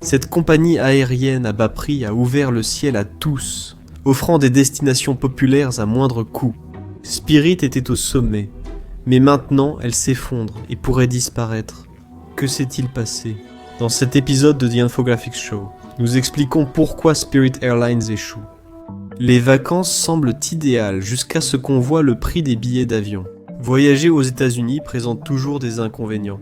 Cette compagnie aérienne à bas prix a ouvert le ciel à tous, offrant des destinations populaires à moindre coût. Spirit était au sommet, mais maintenant elle s'effondre et pourrait disparaître. Que s'est-il passé? Dans cet épisode de The Infographics Show, nous expliquons pourquoi Spirit Airlines échoue. Les vacances semblent idéales jusqu'à ce qu'on voit le prix des billets d'avion. Voyager aux États-Unis présente toujours des inconvénients.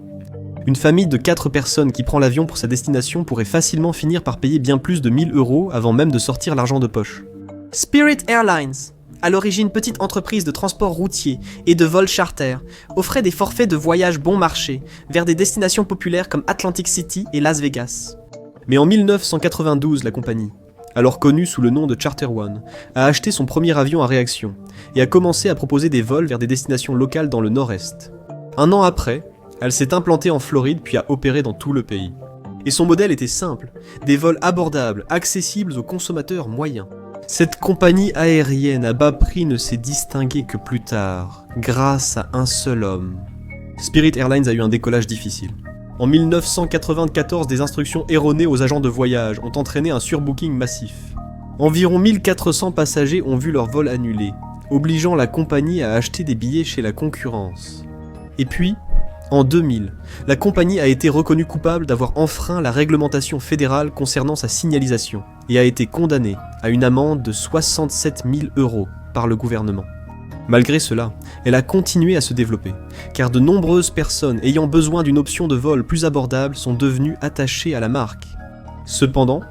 Une famille de 4 personnes qui prend l'avion pour sa destination pourrait facilement finir par payer bien plus de 1000 € avant même de sortir l'argent de poche. Spirit Airlines, à l'origine petite entreprise de transport routier et de vols charter, offrait des forfaits de voyage bon marché vers des destinations populaires comme Atlantic City et Las Vegas. Mais en 1992, la compagnie, alors connue sous le nom de Charter One, a acheté son premier avion à réaction et a commencé à proposer des vols vers des destinations locales dans le nord-est. Un an après, elle s'est implantée en Floride puis a opéré dans tout le pays. Et son modèle était simple, des vols abordables, accessibles aux consommateurs moyens. Cette compagnie aérienne à bas prix ne s'est distinguée que plus tard, grâce à un seul homme. Spirit Airlines a eu un décollage difficile. En 1994, des instructions erronées aux agents de voyage ont entraîné un surbooking massif. Environ 1400 passagers ont vu leur vol annulé, obligeant la compagnie à acheter des billets chez la concurrence. Et puis, en 2000, la compagnie a été reconnue coupable d'avoir enfreint la réglementation fédérale concernant sa signalisation et a été condamnée à une amende de 67 000 € par le gouvernement. Malgré cela, elle a continué à se développer, car de nombreuses personnes ayant besoin d'une option de vol plus abordable sont devenues attachées à la marque. Cependant,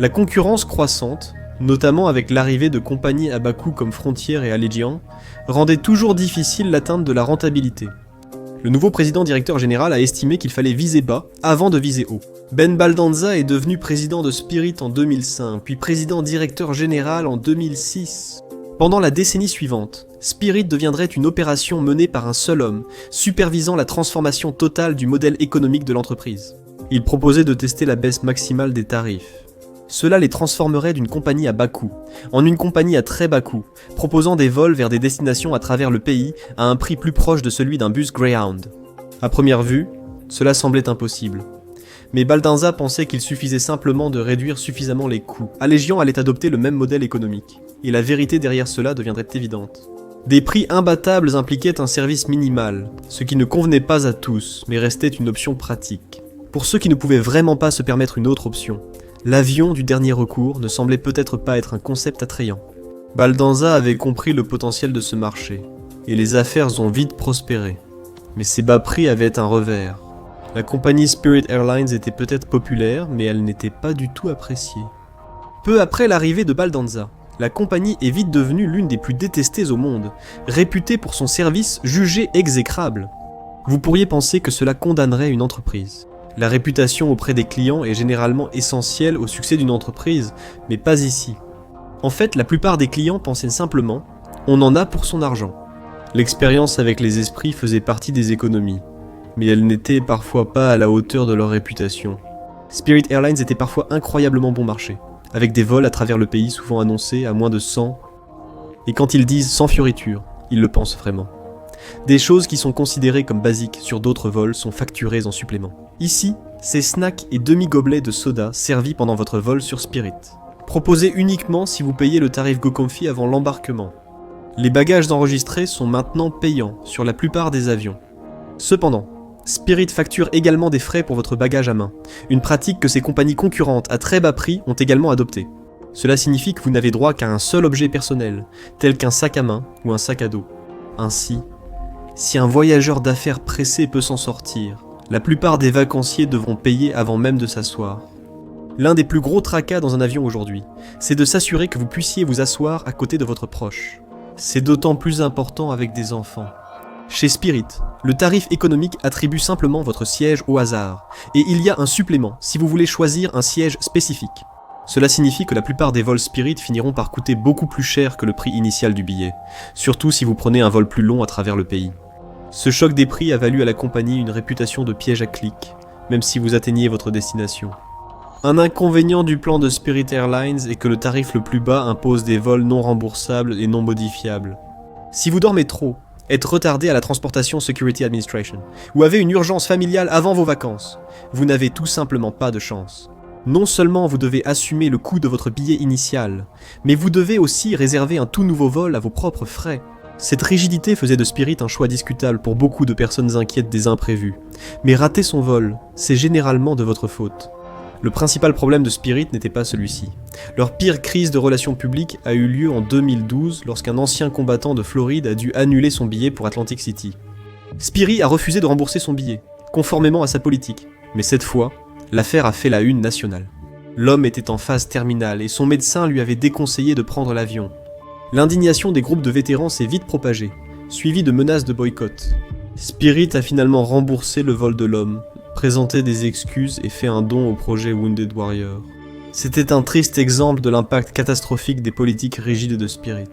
la concurrence croissante, notamment avec l'arrivée de compagnies à bas coût comme Frontier et Allegiant, rendait toujours difficile l'atteinte de la rentabilité. Le nouveau président-directeur général a estimé qu'il fallait viser bas avant de viser haut. Ben Baldanza est devenu président de Spirit en 2005, puis président-directeur général en 2006. Pendant la décennie suivante, Spirit deviendrait une opération menée par un seul homme, supervisant la transformation totale du modèle économique de l'entreprise. Il proposait de tester la baisse maximale des tarifs. Cela les transformerait d'une compagnie à bas coût en une compagnie à très bas coût, proposant des vols vers des destinations à travers le pays à un prix plus proche de celui d'un bus Greyhound. À première vue, cela semblait impossible. Mais Baldanza pensait qu'il suffisait simplement de réduire suffisamment les coûts. Allegiant allait adopter le même modèle économique, et la vérité derrière cela deviendrait évidente. Des prix imbattables impliquaient un service minimal, ce qui ne convenait pas à tous, mais restait une option pratique. Pour ceux qui ne pouvaient vraiment pas se permettre une autre option, l'avion du dernier recours ne semblait peut-être pas être un concept attrayant. Baldanza avait compris le potentiel de ce marché, et les affaires ont vite prospéré. Mais ces bas prix avaient un revers. La compagnie Spirit Airlines était peut-être populaire, mais elle n'était pas du tout appréciée. Peu après l'arrivée de Baldanza, la compagnie est vite devenue l'une des plus détestées au monde, réputée pour son service jugé exécrable. Vous pourriez penser que cela condamnerait une entreprise. La réputation auprès des clients est généralement essentielle au succès d'une entreprise, mais pas ici. En fait, la plupart des clients pensaient simplement « on en a pour son argent ». L'expérience avec les esprits faisait partie des économies, mais elle n'était parfois pas à la hauteur de leur réputation. Spirit Airlines était parfois incroyablement bon marché, avec des vols à travers le pays souvent annoncés à moins de 100, et quand ils disent sans fioriture, ils le pensent vraiment. Des choses qui sont considérées comme basiques sur d'autres vols sont facturées en supplément. Ici, c'est snacks et demi-gobelets de soda servis pendant votre vol sur Spirit. Proposés uniquement si vous payez le tarif GoComfy avant l'embarquement. Les bagages enregistrés sont maintenant payants sur la plupart des avions. Cependant, Spirit facture également des frais pour votre bagage à main, une pratique que ces compagnies concurrentes à très bas prix ont également adoptée. Cela signifie que vous n'avez droit qu'à un seul objet personnel, tel qu'un sac à main ou un sac à dos. Ainsi, si un voyageur d'affaires pressé peut s'en sortir, la plupart des vacanciers devront payer avant même de s'asseoir. L'un des plus gros tracas dans un avion aujourd'hui, c'est de s'assurer que vous puissiez vous asseoir à côté de votre proche. C'est d'autant plus important avec des enfants. Chez Spirit, le tarif économique attribue simplement votre siège au hasard, et il y a un supplément si vous voulez choisir un siège spécifique. Cela signifie que la plupart des vols Spirit finiront par coûter beaucoup plus cher que le prix initial du billet, surtout si vous prenez un vol plus long à travers le pays. Ce choc des prix a valu à la compagnie une réputation de piège à clics, même si vous atteigniez votre destination. Un inconvénient du plan de Spirit Airlines est que le tarif le plus bas impose des vols non remboursables et non modifiables. Si vous dormez trop, êtes retardé à la Transportation Security Administration, ou avez une urgence familiale avant vos vacances, vous n'avez tout simplement pas de chance. Non seulement vous devez assumer le coût de votre billet initial, mais vous devez aussi réserver un tout nouveau vol à vos propres frais. Cette rigidité faisait de Spirit un choix discutable pour beaucoup de personnes inquiètes des imprévus. Mais rater son vol, c'est généralement de votre faute. Le principal problème de Spirit n'était pas celui-ci. Leur pire crise de relations publiques a eu lieu en 2012 lorsqu'un ancien combattant de Floride a dû annuler son billet pour Atlantic City. Spirit a refusé de rembourser son billet, conformément à sa politique. Mais cette fois, l'affaire a fait la une nationale. L'homme était en phase terminale et son médecin lui avait déconseillé de prendre l'avion. L'indignation des groupes de vétérans s'est vite propagée, suivie de menaces de boycott. Spirit a finalement remboursé le vol de l'homme, présenté des excuses et fait un don au projet Wounded Warrior. C'était un triste exemple de l'impact catastrophique des politiques rigides de Spirit.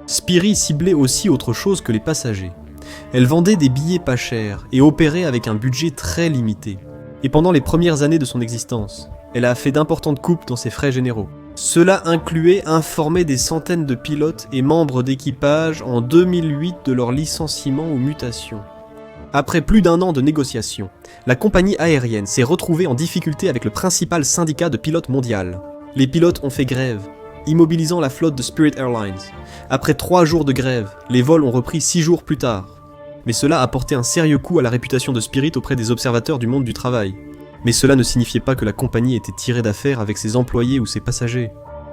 Spirit ciblait aussi autre chose que les passagers. Elle vendait des billets pas chers et opérait avec un budget très limité. Et pendant les premières années de son existence, elle a fait d'importantes coupes dans ses frais généraux. Cela incluait informer des centaines de pilotes et membres d'équipage en 2008 de leur licenciement ou mutation. Après plus d'1 an de négociations, la compagnie aérienne s'est retrouvée en difficulté avec le principal syndicat de pilotes mondial. Les pilotes ont fait grève, immobilisant la flotte de Spirit Airlines. Après 3 jours de grève, les vols ont repris 6 jours plus tard. Mais cela a porté un sérieux coup à la réputation de Spirit auprès des observateurs du monde du travail. Mais cela ne signifiait pas que la compagnie était tirée d'affaire avec ses employés ou ses passagers.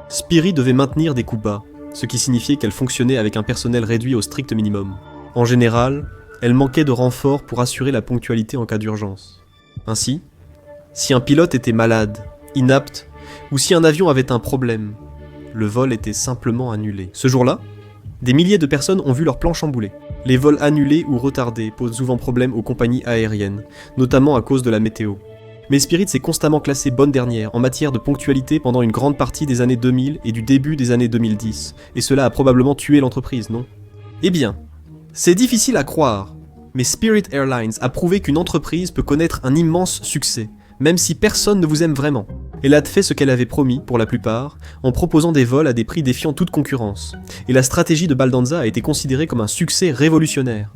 Spirit devait maintenir des coûts bas, ce qui signifiait qu'elle fonctionnait avec un personnel réduit au strict minimum. En général, elle manquait de renforts pour assurer la ponctualité en cas d'urgence. Ainsi, si un pilote était malade, inapte, ou si un avion avait un problème, le vol était simplement annulé. Ce jour-là, des milliers de personnes ont vu leur plan chamboulé. Les vols annulés ou retardés posent souvent problème aux compagnies aériennes, notamment à cause de la météo. Mais Spirit s'est constamment classée bonne dernière en matière de ponctualité pendant une grande partie des années 2000 et du début des années 2010, et cela a probablement tué l'entreprise, non ? Eh bien, c'est difficile à croire, mais Spirit Airlines a prouvé qu'une entreprise peut connaître un immense succès, même si personne ne vous aime vraiment. Elle a fait ce qu'elle avait promis, pour la plupart, en proposant des vols à des prix défiant toute concurrence, et la stratégie de Baldanza a été considérée comme un succès révolutionnaire.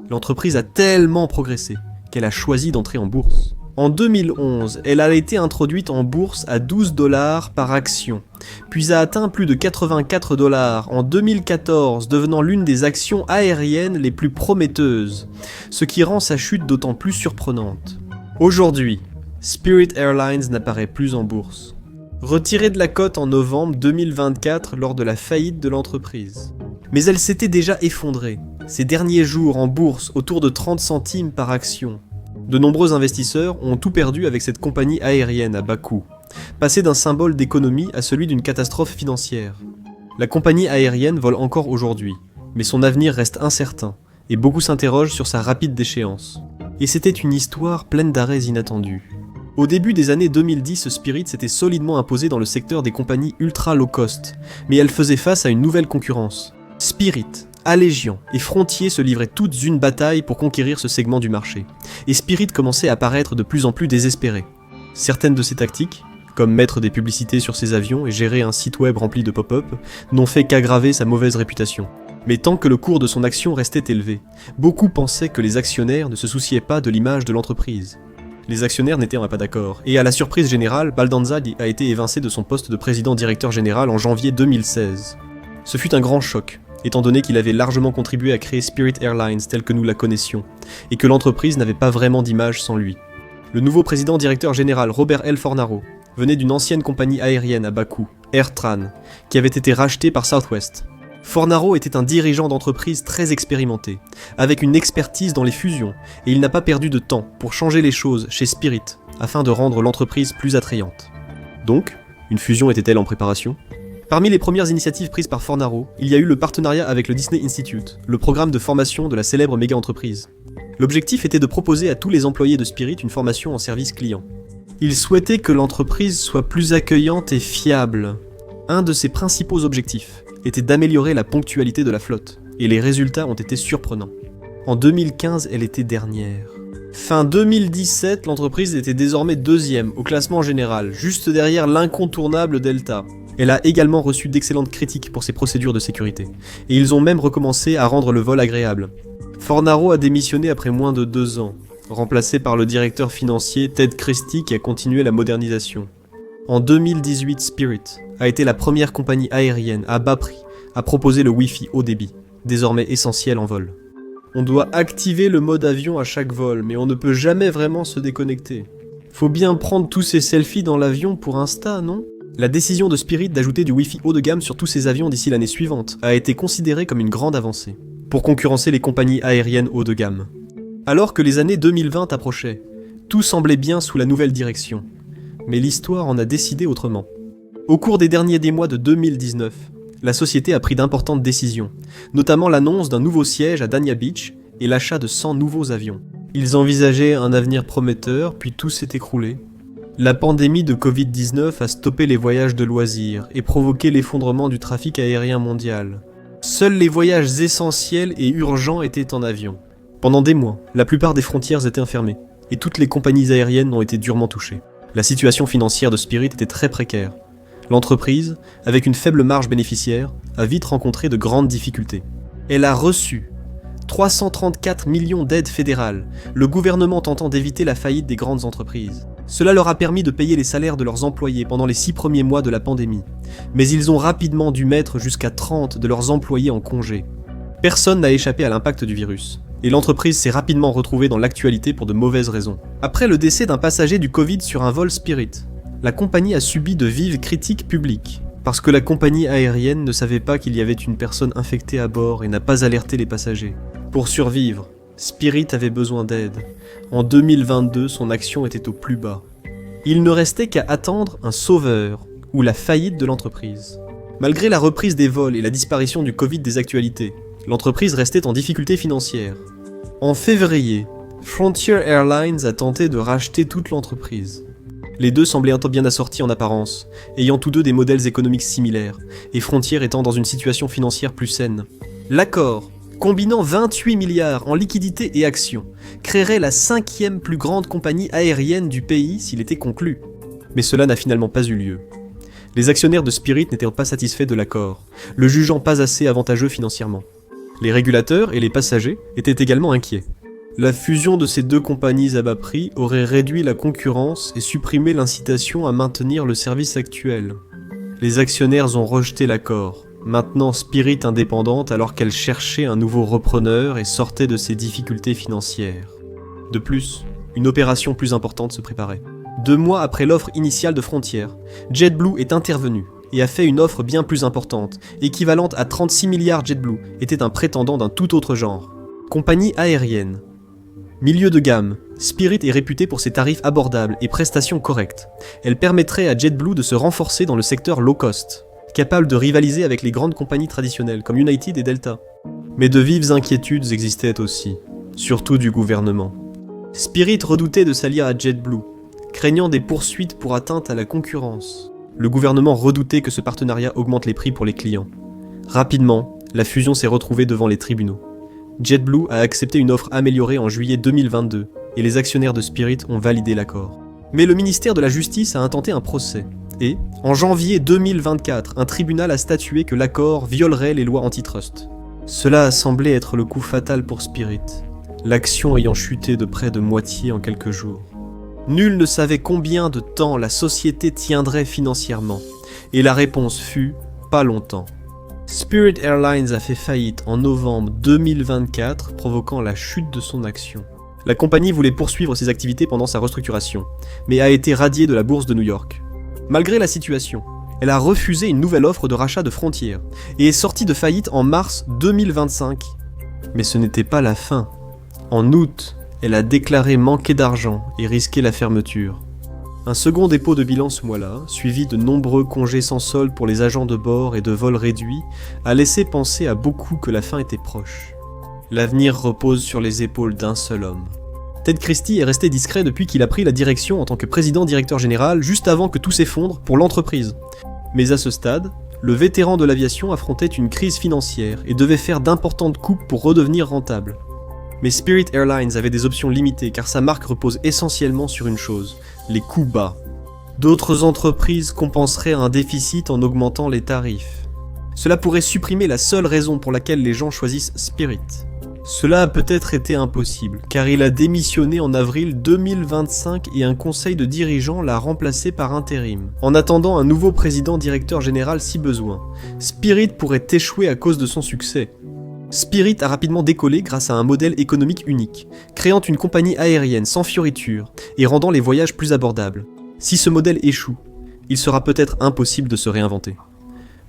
L'entreprise a tellement progressé qu'elle a choisi d'entrer en bourse. En 2011, elle a été introduite en bourse à 12 $ par action, puis a atteint plus de 84 $ en 2014, devenant l'une des actions aériennes les plus prometteuses, ce qui rend sa chute d'autant plus surprenante. Aujourd'hui, Spirit Airlines n'apparaît plus en bourse. Retirée de la cote en novembre 2024 lors de la faillite de l'entreprise. Mais elle s'était déjà effondrée, ces derniers jours en bourse autour de 30 centimes par action. De nombreux investisseurs ont tout perdu avec cette compagnie aérienne à bas coût, passé d'un symbole d'économie à celui d'une catastrophe financière. La compagnie aérienne vole encore aujourd'hui, mais son avenir reste incertain, et beaucoup s'interrogent sur sa rapide déchéance. Et c'était une histoire pleine d'arrêts inattendus. Au début des années 2010, Spirit s'était solidement imposée dans le secteur des compagnies ultra low cost, mais elle faisait face à une nouvelle concurrence. Spirit, Allegiant et Frontier se livraient toutes une bataille pour conquérir ce segment du marché, et Spirit commençait à paraître de plus en plus désespéré. Certaines de ses tactiques, comme mettre des publicités sur ses avions et gérer un site web rempli de pop-up, n'ont fait qu'aggraver sa mauvaise réputation. Mais tant que le cours de son action restait élevé, beaucoup pensaient que les actionnaires ne se souciaient pas de l'image de l'entreprise. Les actionnaires n'étaient pas d'accord, et à la surprise générale, Baldanza a été évincé de son poste de président-directeur général en janvier 2016. Ce fut un grand choc, étant donné qu'il avait largement contribué à créer Spirit Airlines telle que nous la connaissions, et que l'entreprise n'avait pas vraiment d'image sans lui. Le nouveau président-directeur général Robert L. Fornaro venait d'une ancienne compagnie aérienne à bas coût, AirTran, qui avait été rachetée par Southwest. Fornaro était un dirigeant d'entreprise très expérimenté, avec une expertise dans les fusions, et il n'a pas perdu de temps pour changer les choses chez Spirit, afin de rendre l'entreprise plus attrayante. Donc, une fusion était-elle en préparation ? Parmi les premières initiatives prises par Fornaro, il y a eu le partenariat avec le Disney Institute, le programme de formation de la célèbre méga-entreprise. L'objectif était de proposer à tous les employés de Spirit une formation en service client. Il souhaitait que l'entreprise soit plus accueillante et fiable. Un de ses principaux objectifs était d'améliorer la ponctualité de la flotte, et les résultats ont été surprenants. En 2015, elle était dernière. Fin 2017, l'entreprise était désormais 2e au classement général, juste derrière l'incontournable Delta. Elle a également reçu d'excellentes critiques pour ses procédures de sécurité, et ils ont même recommencé à rendre le vol agréable. Fornaro a démissionné après moins de 2 ans, remplacé par le directeur financier Ted Christie qui a continué la modernisation. En 2018, Spirit a été la première compagnie aérienne à bas prix à proposer le Wi-Fi haut débit, désormais essentiel en vol. On doit activer le mode avion à chaque vol, mais on ne peut jamais vraiment se déconnecter. Faut bien prendre tous ces selfies dans l'avion pour Insta, non ? La décision de Spirit d'ajouter du Wi-Fi haut de gamme sur tous ses avions d'ici l'année suivante a été considérée comme une grande avancée, pour concurrencer les compagnies aériennes haut de gamme. Alors que les années 2020 approchaient, tout semblait bien sous la nouvelle direction. Mais l'histoire en a décidé autrement. Au cours des derniers mois de 2019, la société a pris d'importantes décisions, notamment l'annonce d'un nouveau siège à Dania Beach et l'achat de 100 nouveaux avions. Ils envisageaient un avenir prometteur, puis tout s'est écroulé. La pandémie de Covid-19 a stoppé les voyages de loisirs et provoqué l'effondrement du trafic aérien mondial. Seuls les voyages essentiels et urgents étaient en avion. Pendant des mois, la plupart des frontières étaient fermées, et toutes les compagnies aériennes ont été durement touchées. La situation financière de Spirit était très précaire. L'entreprise, avec une faible marge bénéficiaire, a vite rencontré de grandes difficultés. Elle a reçu 334 millions d'aides fédérales, le gouvernement tentant d'éviter la faillite des grandes entreprises. Cela leur a permis de payer les salaires de leurs employés pendant les 6 premiers mois de la pandémie, mais ils ont rapidement dû mettre jusqu'à 30 de leurs employés en congé. Personne n'a échappé à l'impact du virus, et l'entreprise s'est rapidement retrouvée dans l'actualité pour de mauvaises raisons. Après le décès d'un passager du Covid sur un vol Spirit, la compagnie a subi de vives critiques publiques, parce que la compagnie aérienne ne savait pas qu'il y avait une personne infectée à bord et n'a pas alerté les passagers. Pour survivre, Spirit avait besoin d'aide. En 2022, son action était au plus bas. Il ne restait qu'à attendre un sauveur, ou la faillite de l'entreprise. Malgré la reprise des vols et la disparition du Covid des actualités, l'entreprise restait en difficulté financière. En février, Frontier Airlines a tenté de racheter toute l'entreprise. Les deux semblaient un peu bien assortis en apparence, ayant tous deux des modèles économiques similaires, et Frontier étant dans une situation financière plus saine. L'accord, combinant 28 milliards en liquidités et actions, créerait la 5e plus grande compagnie aérienne du pays s'il était conclu. Mais cela n'a finalement pas eu lieu. Les actionnaires de Spirit n'étaient pas satisfaits de l'accord, le jugeant pas assez avantageux financièrement. Les régulateurs et les passagers étaient également inquiets. La fusion de ces deux compagnies à bas prix aurait réduit la concurrence et supprimé l'incitation à maintenir le service actuel. Les actionnaires ont rejeté l'accord, maintenant Spirit indépendante alors qu'elle cherchait un nouveau repreneur et sortait de ses difficultés financières. De plus, une opération plus importante se préparait. 2 mois après l'offre initiale de Frontier, JetBlue est intervenu et a fait une offre bien plus importante, équivalente à 36 milliards. JetBlue était un prétendant d'un tout autre genre. Compagnie aérienne. Milieu de gamme, Spirit est réputée pour ses tarifs abordables et prestations correctes. Elle permettrait à JetBlue de se renforcer dans le secteur low cost, capable de rivaliser avec les grandes compagnies traditionnelles comme United et Delta. Mais de vives inquiétudes existaient aussi, surtout du gouvernement. Spirit redoutait de s'allier à JetBlue, craignant des poursuites pour atteinte à la concurrence. Le gouvernement redoutait que ce partenariat augmente les prix pour les clients. Rapidement, la fusion s'est retrouvée devant les tribunaux. JetBlue a accepté une offre améliorée en juillet 2022 et les actionnaires de Spirit ont validé l'accord. Mais le ministère de la Justice a intenté un procès. Et, en janvier 2024, un tribunal a statué que l'accord violerait les lois antitrust. Cela a semblé être le coup fatal pour Spirit, l'action ayant chuté de près de moitié en quelques jours. Nul ne savait combien de temps la société tiendrait financièrement, et la réponse fut « pas longtemps ». Spirit Airlines a fait faillite en novembre 2024, provoquant la chute de son action. La compagnie voulait poursuivre ses activités pendant sa restructuration, mais a été radiée de la bourse de New York. Malgré la situation, elle a refusé une nouvelle offre de rachat de Frontier et est sortie de faillite en mars 2025. Mais ce n'était pas la fin. En août, elle a déclaré manquer d'argent et risquer la fermeture. Un second dépôt de bilan ce mois-là, suivi de nombreux congés sans solde pour les agents de bord et de vols réduits, a laissé penser à beaucoup que la fin était proche. L'avenir repose sur les épaules d'un seul homme. Ted Christie est resté discret depuis qu'il a pris la direction en tant que président-directeur général juste avant que tout s'effondre pour l'entreprise. Mais à ce stade, le vétéran de l'aviation affrontait une crise financière et devait faire d'importantes coupes pour redevenir rentable. Mais Spirit Airlines avait des options limitées car sa marque repose essentiellement sur une chose, les coûts bas. D'autres entreprises compenseraient un déficit en augmentant les tarifs. Cela pourrait supprimer la seule raison pour laquelle les gens choisissent Spirit. Cela a peut-être été impossible, car il a démissionné en avril 2025 et un conseil de dirigeants l'a remplacé par intérim. En attendant un nouveau président directeur général si besoin, Spirit pourrait échouer à cause de son succès. Spirit a rapidement décollé grâce à un modèle économique unique, créant une compagnie aérienne sans fioritures et rendant les voyages plus abordables. Si ce modèle échoue, il sera peut-être impossible de se réinventer.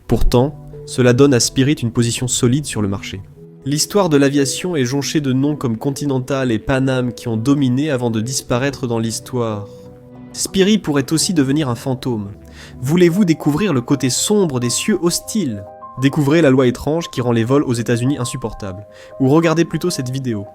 Pourtant, cela donne à Spirit une position solide sur le marché. L'histoire de l'aviation est jonchée de noms comme Continental et Pan Am qui ont dominé avant de disparaître dans l'histoire. Spirit pourrait aussi devenir un fantôme. Voulez-vous découvrir le côté sombre des cieux hostiles ? Découvrez la loi étrange qui rend les vols aux États-Unis insupportables, ou regardez plutôt cette vidéo.